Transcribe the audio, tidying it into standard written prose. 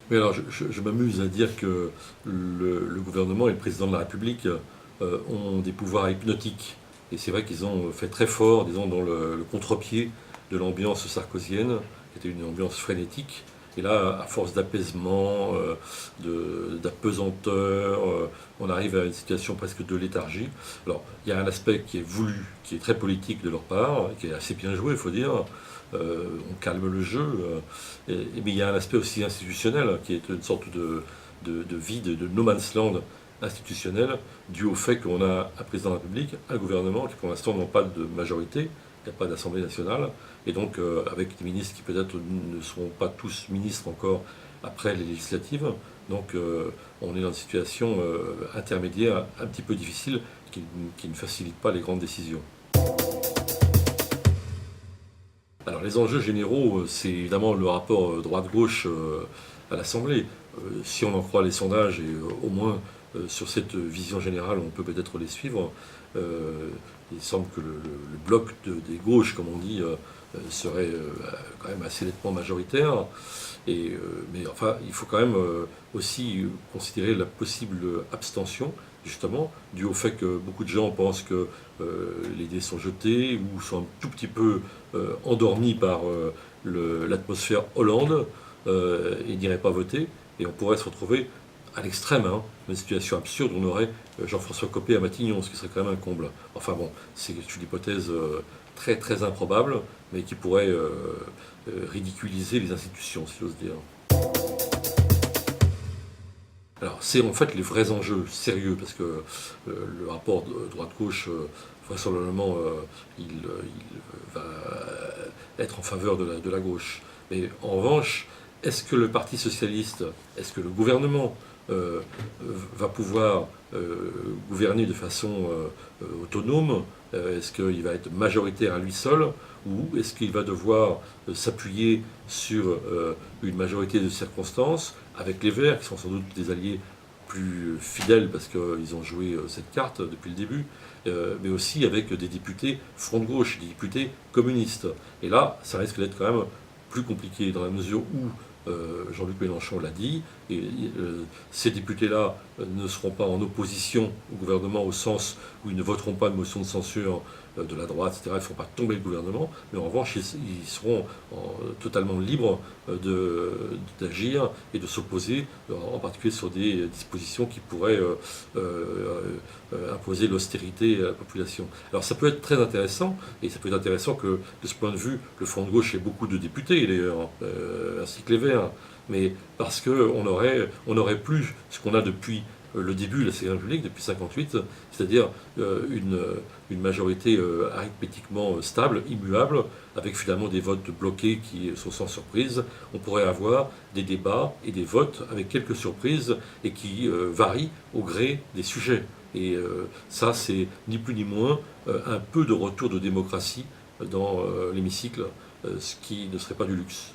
Mais alors, je m'amuse à dire que le gouvernement et le président de la République ont des pouvoirs hypnotiques. Et c'est vrai qu'ils ont fait très fort, disons, dans le contre-pied de l'ambiance sarkozienne, qui était une ambiance frénétique. Et là, à force d'apaisement, d'apesanteur, on arrive à une situation presque de léthargie. Alors, il y a un aspect qui est voulu, qui est très politique de leur part, qui est assez bien joué, il faut dire. On calme le jeu. Mais il y a un aspect aussi institutionnel, qui est une sorte de vide, de no man's land institutionnel, dû au fait qu'on a un président de la République, un gouvernement qui pour l'instant n'ont pas de majorité, il n'y a pas d'Assemblée nationale, et donc avec des ministres qui peut-être ne seront pas tous ministres encore après les législatives. Donc on est dans une situation intermédiaire un petit peu difficile qui ne facilite pas les grandes décisions. Alors les enjeux généraux, c'est évidemment le rapport droite-gauche à l'Assemblée. Si on en croit les sondages, et au moins sur cette vision générale, on peut peut-être les suivre. Il semble que le bloc des gauches, comme on dit, serait quand même assez nettement majoritaire. Mais enfin, il faut quand même aussi considérer la possible abstention, justement, dû au fait que beaucoup de gens pensent que les dés sont jetés ou sont un tout petit peu endormis par l'atmosphère Hollande et n'iraient pas voter. Et on pourrait se retrouver à l'extrême, hein, une situation absurde où on aurait Jean-François Copé à Matignon, ce qui serait quand même un comble. Enfin bon, c'est une hypothèse très très improbable, mais qui pourrait ridiculiser les institutions, si j'ose dire. Alors, c'est en fait les vrais enjeux sérieux, parce que le rapport droite-gauche, vraisemblablement, il va être en faveur de la gauche. Mais en revanche, est-ce que le Parti socialiste, est-ce que le gouvernement va pouvoir gouverner de façon autonome? Est-ce qu'il va être majoritaire à lui seul? Ou est-ce qu'il va devoir s'appuyer sur une majorité de circonstances avec les Verts, qui sont sans doute des alliés plus fidèles parce qu'ils ont joué cette carte depuis le début, mais aussi avec des députés front de gauche, des députés communistes. Et là, ça risque d'être quand même plus compliqué dans la mesure où Jean-Luc Mélenchon l'a dit, et ces députés-là ne seront pas en opposition au gouvernement au sens où ils ne voteront pas de motion de censure de la droite, etc. Ils ne feront pas tomber le gouvernement, mais en revanche, ils seront totalement libres d'agir et de s'opposer, en particulier sur des dispositions qui pourraient imposer l'austérité à la population. Alors ça peut être très intéressant, et ça peut être intéressant que, de ce point de vue, le Front de gauche ait beaucoup de députés, d'ailleurs, ainsi que les Verts, mais parce qu'on aurait plus ce qu'on a depuis le début de la Ve République, depuis 1958, c'est-à-dire une majorité arithmétiquement stable, immuable, avec finalement des votes bloqués qui sont sans surprise. On pourrait avoir des débats et des votes avec quelques surprises et qui varient au gré des sujets. Et ça, c'est ni plus ni moins un peu de retour de démocratie dans l'hémicycle, ce qui ne serait pas du luxe.